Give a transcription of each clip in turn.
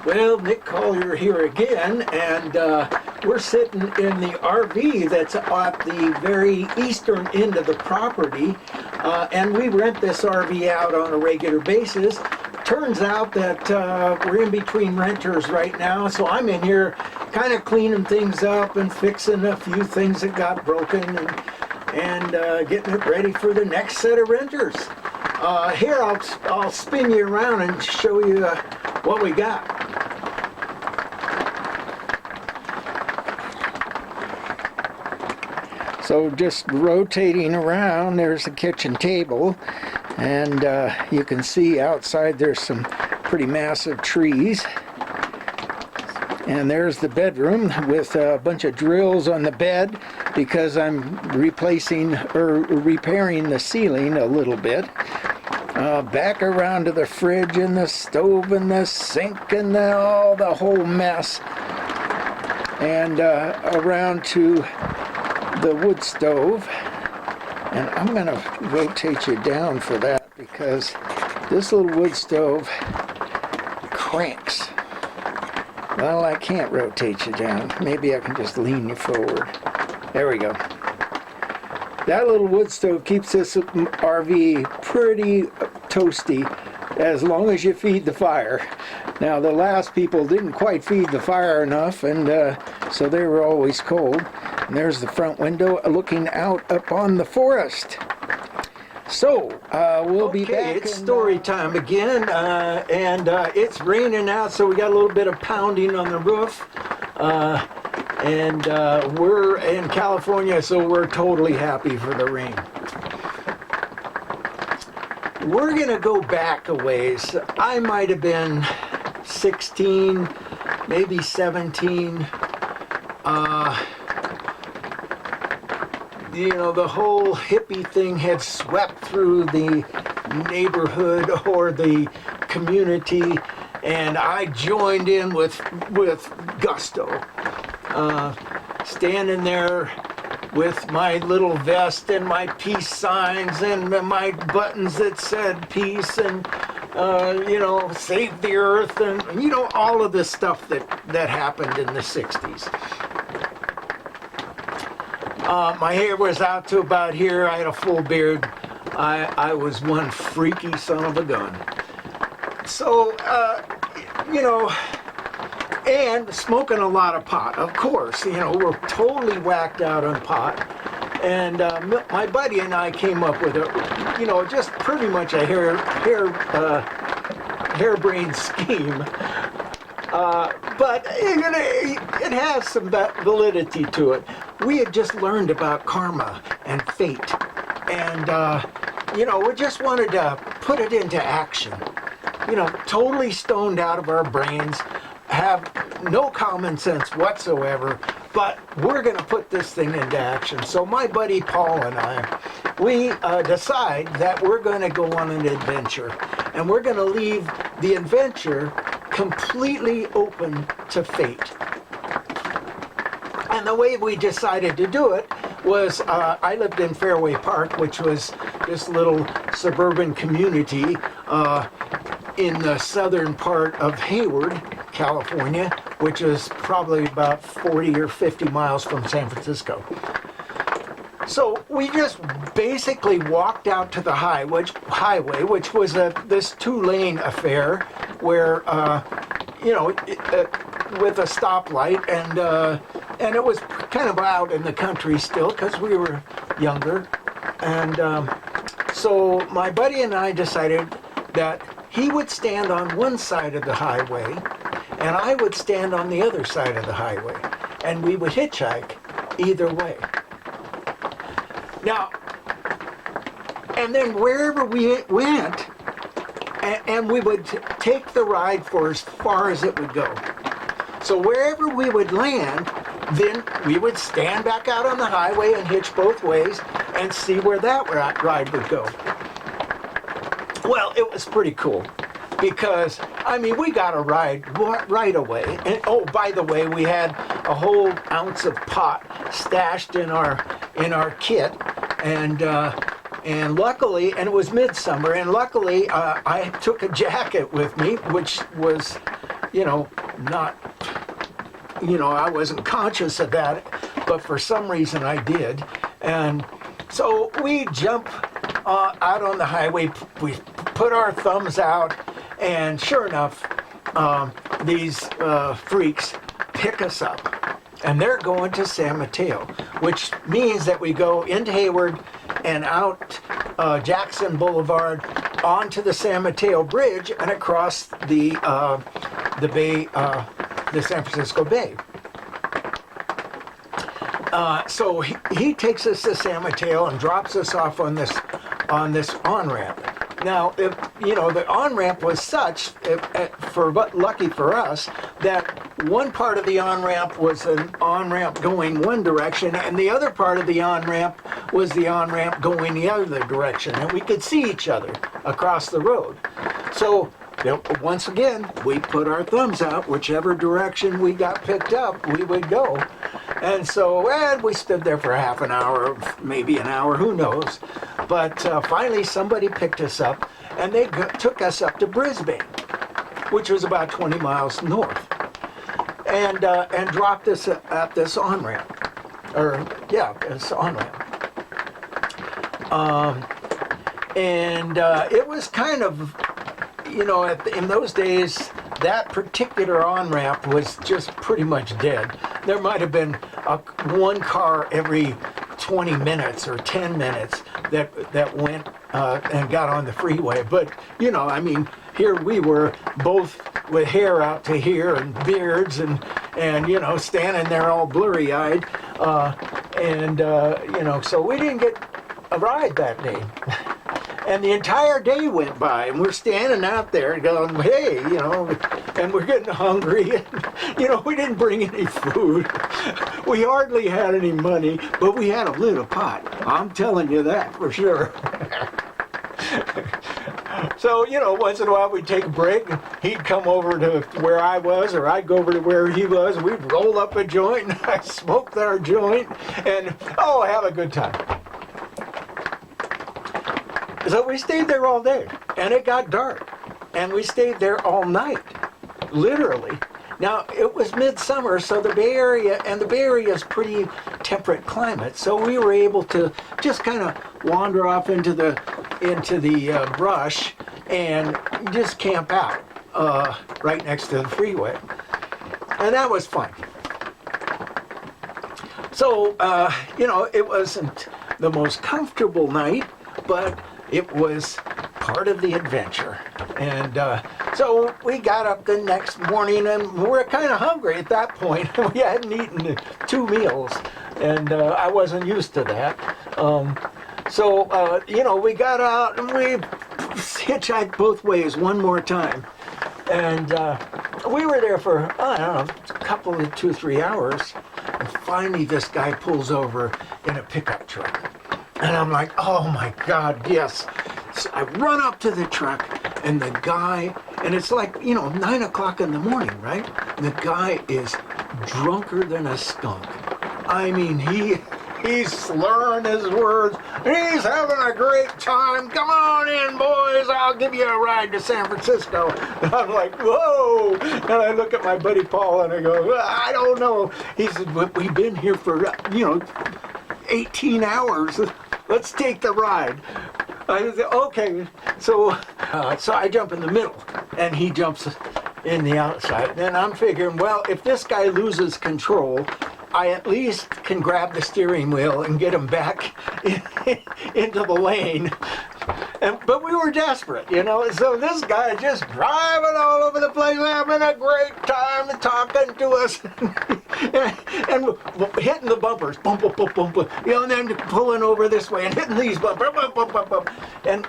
Well, Nick Collier here again, and we're sitting in the RV that's at the very eastern end of the property, and we rent this RV out on a regular basis. Turns out that we're in between renters right now, so I'm in here kind of cleaning things up and fixing a few things that got broken and getting it ready for the next set of renters. Here, I'll spin you around and show you what we got. So just rotating around, there's the kitchen table, and you can see outside there's some pretty massive trees. And there's the bedroom with a bunch of drills on the bed because I'm replacing or repairing the ceiling a little bit. Back around to the fridge and the stove and the sink and the whole mess. And around to the wood stove. And I'm going to rotate you down for that because this little wood stove cranks. Well, I can't rotate you down. Maybe I can just lean you forward. There we go. That little wood stove keeps this RV pretty toasty as long as you feed the fire. Now, the last people didn't quite feed the fire enough, and so they were always cold. And there's the front window looking out upon the forest. So, we'll be back. It's story time again, and it's raining out, so we got a little bit of pounding on the roof. And we're in California, so we're totally happy for the rain. We're gonna go back a ways. I might have been 16, maybe 17. You know, the whole hippie thing had swept through the neighborhood or the community, and I joined in with gusto. Standing there with my little vest and my peace signs and my buttons that said peace and, you know, save the earth and, you know, all of the stuff that happened in the 60s. My hair was out to about here. I had a full beard. I was one freaky son of a gun. So, you know, and smoking a lot of pot, of course. You know, we're totally whacked out on pot. And my buddy and I came up with a, you know, just pretty much a harebrained scheme. But it has some validity to it. We had just learned about karma and fate. And, you know, we just wanted to put it into action. You know, totally stoned out of our brains, have no common sense whatsoever, but we're going to put this thing into action. So my buddy Paul and I, we decide that we're going to go on an adventure. And we're going to leave the adventure completely open to fate. And the way we decided to do it was, I lived in Fairway Park, which was this little suburban community in the southern part of Hayward, California, which is probably about 40 or 50 miles from San Francisco. So we just basically walked out to the highway, which was this two-lane affair where, you know, with a stoplight, and it was kind of out in the country still because we were younger. And so my buddy and I decided that he would stand on one side of the highway and I would stand on the other side of the highway, and we would hitchhike either way. Now, and then wherever we went, and we would take the ride for as far as it would go. So wherever we would land, then we would stand back out on the highway and hitch both ways and see where that ride would go. Well, it was pretty cool because, I mean, we got a ride right away. And oh, by the way, we had a whole ounce of pot stashed in our kit, and luckily, and it was midsummer, and luckily I took a jacket with me, which was not, I wasn't conscious of that, but for some reason I did. And so we jump out on the highway, we put our thumbs out, and sure enough, these freaks pick us up. And they're going to San Mateo, which means that we go into Hayward and out Jackson Boulevard onto the San Mateo Bridge and across the bay, the San Francisco Bay. So he takes us to San Mateo and drops us off on this on-ramp. Now, the on-ramp was such, lucky for us, that one part of the on-ramp was an on-ramp going one direction, and the other part of the on-ramp was the on-ramp going the other direction, and we could see each other across the road. So, once again, we put our thumbs out, whichever direction we got picked up, we would go. And so, we stood there for half an hour, maybe an hour, who knows. But finally somebody picked us up, and they took us up to Brisbane, which was about 20 miles north, and dropped us at this on-ramp. This on-ramp. It was kind of, in those days, that particular on-ramp was just pretty much dead. There might have been one car every 20 minutes or 10 minutes that went and got on the freeway. But, here we were both with hair out to here and beards and standing there all blurry-eyed. So we didn't get a ride that day. And the entire day went by, and we're standing out there going, hey, and we're getting hungry. And, we didn't bring any food. We hardly had any money, but we had a little pot. I'm telling you that for sure. So, once in a while we'd take a break, and he'd come over to where I was, or I'd go over to where he was, and we'd roll up a joint, and I'd smoke our joint, and, have a good time. So we stayed there all day, and it got dark, and we stayed there all night, literally. Now, it was midsummer, so the Bay Area is pretty temperate climate, so we were able to just kind of wander off into the brush and just camp out right next to the freeway, and that was fun. So, it wasn't the most comfortable night, but it was part of the adventure. And so we got up the next morning, and we were kind of hungry at that point. We hadn't eaten 2 meals, and I wasn't used to that. We got out, and we hitchhiked both ways one more time. And we were there for, I don't know, a couple of 2-3 hours. And finally this guy pulls over in a pickup truck. And I'm like, oh my God, yes. So I run up to the truck, and the guy, and it's like, 9 o'clock in the morning, right? The guy is drunker than a skunk. I mean, he's slurring his words. He's having a great time. Come on in, boys. I'll give you a ride to San Francisco. And I'm like, whoa. And I look at my buddy Paul, and I go, I don't know. He said, we've been here for, 18 hours. Let's take the ride. I said, okay. So I jump in the middle, and he jumps in the outside. And I'm figuring, well, if this guy loses control, I at least can grab the steering wheel and get him back into the lane. But we were desperate, so this guy just driving all over the place, having a great time and talking to us, and hitting the bumpers, bump, bump, bump, bump, and then pulling over this way and hitting these bumpers, bump, bump, bump, bump, and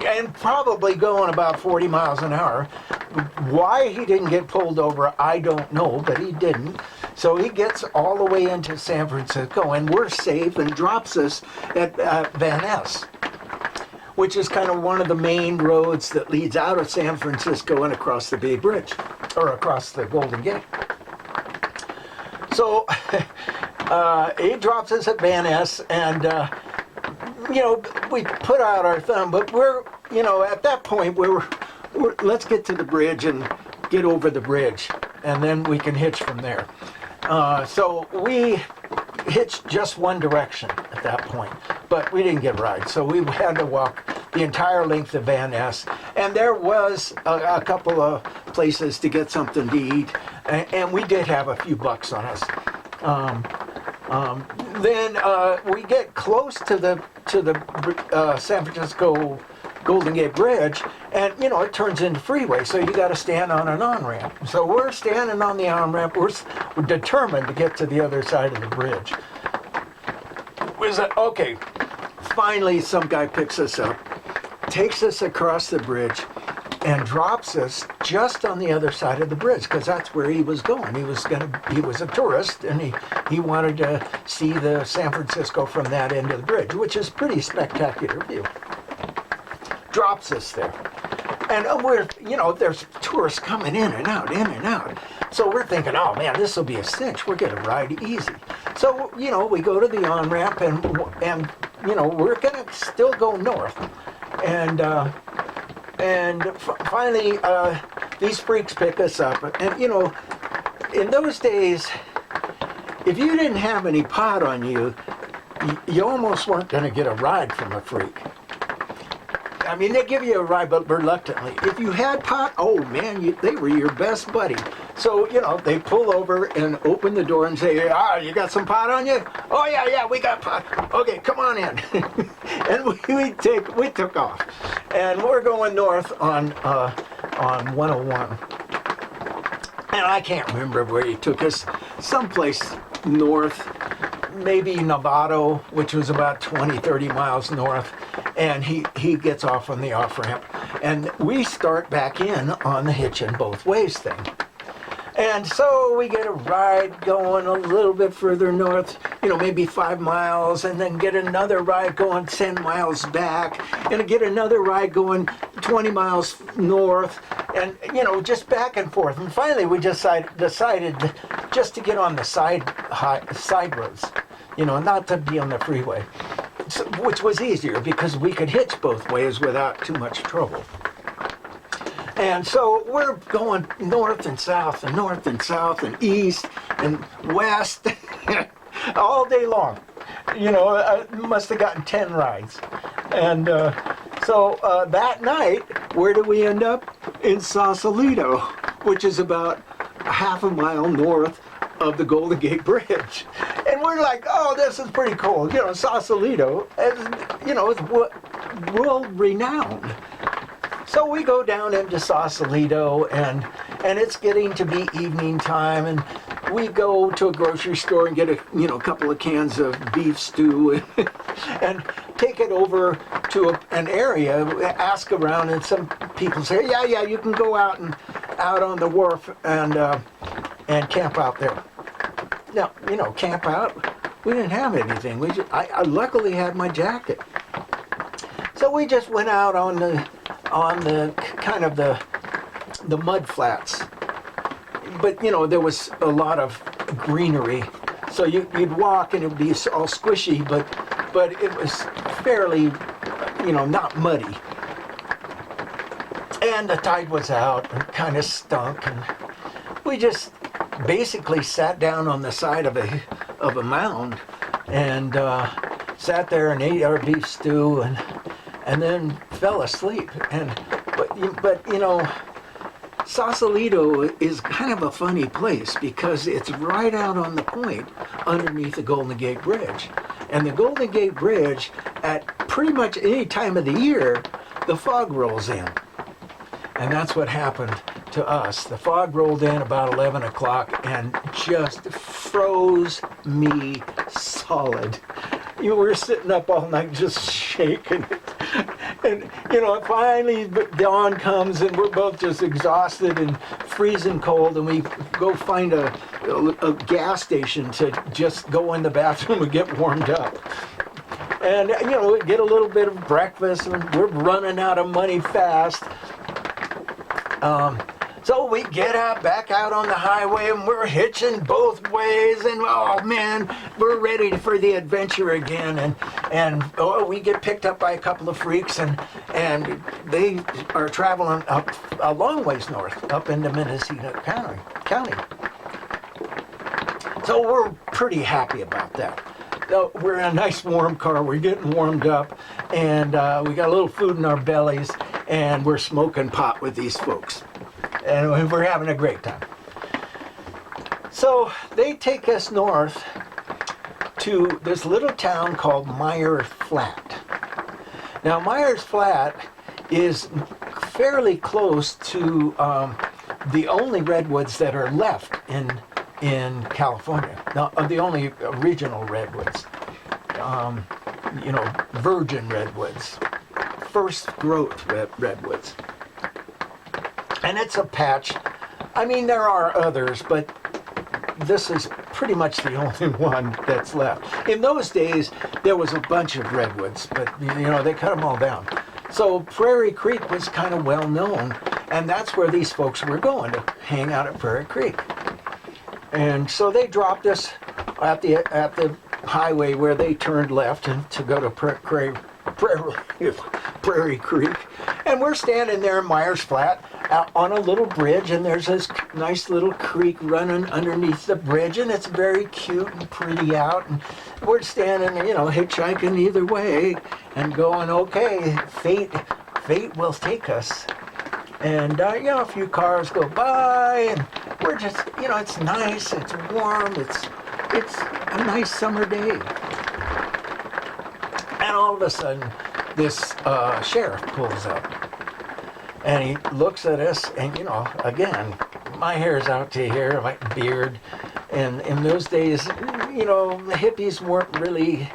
and probably going about 40 miles an hour. Why he didn't get pulled over, I don't know, but he didn't. So he gets all the way into San Francisco, and we're safe, and drops us at Van Ness, which is kind of one of the main roads that leads out of San Francisco and across the Bay Bridge, or across the Golden Gate. So he drops us at Van Ness, and we put out our thumb, but we're at that point we're let's get to the bridge and get over the bridge, and then we can hitch from there. So we hitched just one direction at that point, but we didn't get a ride, so we had to walk the entire length of Van Ness, and there was a couple of places to get something to eat, and we did have a few bucks on us. Then we get close to the San Francisco Golden Gate Bridge, and it turns into freeway, so you got to stand on an on-ramp. So we're standing on the on-ramp. We're determined to get to the other side of the bridge. Okay, finally some guy picks us up, takes us across the bridge, and drops us just on the other side of the bridge, because that's where he was going. He was a tourist, and he wanted to see the San Francisco from that end of the bridge, which is pretty spectacular view. Drops us there. And there's tourists coming in and out. So we're thinking, oh man, this will be a cinch. We're going to ride easy. So, we go to the on-ramp, and we're going to still go north. And finally, these freaks pick us up. And, in those days, if you didn't have any pot on you, you almost weren't going to get a ride from a freak. I mean, they give you a ride, but reluctantly. If you had pot, oh man, they were your best buddy. So, they pull over and open the door and say, you got some pot on you? Oh yeah, we got pot. Okay, come on in. And we took off. And we're going north on 101. And I can't remember where he took us. Someplace north, maybe Novato, which was about 20, 30 miles north. And he gets off on the off-ramp. And we start back in on the hitching both ways thing. And so we get a ride going a little bit further north, maybe 5 miles, and then get another ride going 10 miles back, and get another ride going 20 miles north, and, just back and forth. And finally we decided just to get on the side roads, not to be on the freeway, which was easier because we could hitch both ways without too much trouble. And so we're going north and south and east and west all day long. I must have gotten 10 rides. And so that night, where do we end up? In Sausalito, which is about a half a mile north of the Golden Gate Bridge. And we're like, oh, this is pretty cool. Sausalito is, world renowned. So we go down into Sausalito, and it's getting to be evening time, and we go to a grocery store and get a couple of cans of beef stew and take it over to an area, ask around, and some people say, yeah, you can go out on the wharf and camp out there. Now, camp out. We didn't have anything. I luckily had my jacket. So we just went out on the kind of the mud flats. But there was a lot of greenery, so you'd walk and it would be all squishy, but it was fairly not muddy. And the tide was out and kind of stunk, and we just basically sat down on the side of a mound and sat there and ate our beef stew and then fell asleep. But Sausalito is kind of a funny place because it's right out on the point underneath the Golden Gate Bridge. And the Golden Gate Bridge, at pretty much any time of the year, the fog rolls in. And that's what happened to us. The fog rolled in about 11 o'clock and just froze me solid. You were sitting up all night just shaking. And, finally dawn comes and we're both just exhausted and freezing cold, and we go find a gas station to just go in the bathroom and get warmed up. And, we get a little bit of breakfast, and we're running out of money fast. So we get out, back out on the highway, and we're hitching both ways, and oh man, we're ready for the adventure again. And we get picked up by a couple of freaks, and they are traveling up a long ways north, up into Mendocino County. So we're pretty happy about that. We're in a nice warm car, we're getting warmed up, and we got a little food in our bellies, and we're smoking pot with these folks. And we're having a great time. So they take us north to this little town called Meyers Flat. Now Meyers Flat is fairly close to the only redwoods that are left in California. Now, the only regional redwoods, virgin redwoods, first growth redwoods. And it's a patch. I mean, there are others, but this is pretty much the only one that's left. In those days, there was a bunch of redwoods, but they cut them all down. So Prairie Creek was kind of well known, and that's where these folks were going to hang out at Prairie Creek. And so they dropped us at the highway where they turned left to go to Prairie Creek. And we're standing there in Meyers Flat on a little bridge, and there's this nice little creek running underneath the bridge, and it's very cute and pretty out. And we're standing, hitchhiking either way and going, okay, fate will take us. And, a few cars go by, and we're just, it's nice, it's warm, it's a nice summer day. And all of a sudden, this sheriff pulls up, and he looks at us, and, again, my hair's out to here, my beard, and in those days, the hippies weren't really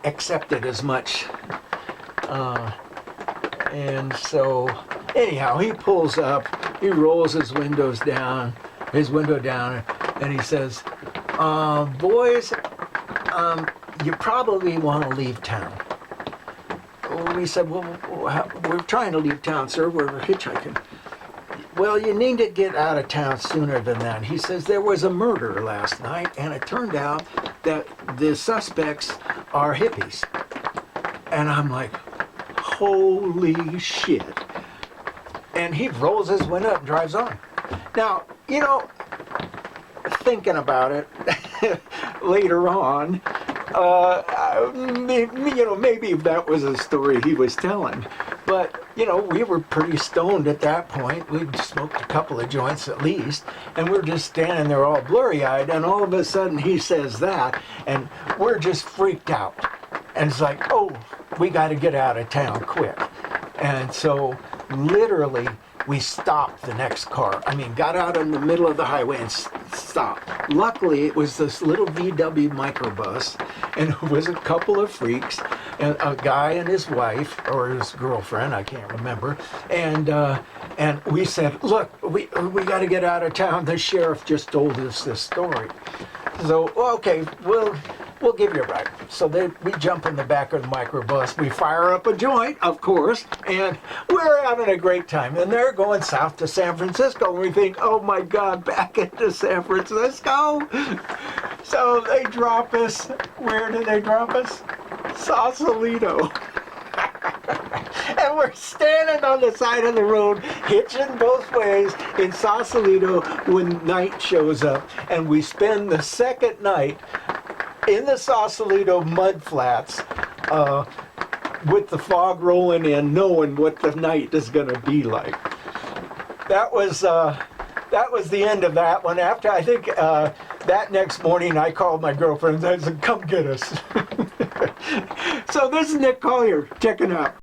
accepted as much. And so, anyhow, he pulls up, he rolls his window down, and he says, boys, you probably want to leave town. We said, well, we're trying to leave town, sir, we're hitchhiking. Well, you need to get out of town sooner than that. He says, there was a murder last night, and it turned out that the suspects are hippies. And I'm like, holy shit. And he rolls his window up and drives on. Now, thinking about it later on, maybe that was a story he was telling. But, we were pretty stoned at that point. We'd smoked a couple of joints at least, and we're just standing there all blurry-eyed, and all of a sudden he says that, and we're just freaked out. And it's like, oh, we got to get out of town quick. And so literally we stopped the next car. Got out in the middle of the highway and stopped. Luckily, it was this little VW microbus, and it was a couple of freaks, and a guy and his wife, or his girlfriend, I can't remember. And we said, look, we got to get out of town. The sheriff just told us this story. So, okay, we'll give you a ride. So we jump in the back of the microbus, we fire up a joint, of course, and we're having a great time. And they're going south to San Francisco, and we think, oh my God, back into San Francisco. So they drop us, where did they drop us? Sausalito. And we're standing on the side of the road, hitching both ways in Sausalito when night shows up. And we spend the second night in the Sausalito mud flats with the fog rolling in, knowing what the night is going to be like. That was the end of that one. After, I think, that next morning, I called my girlfriend and I said, come get us. So this is Nick Collier checking out.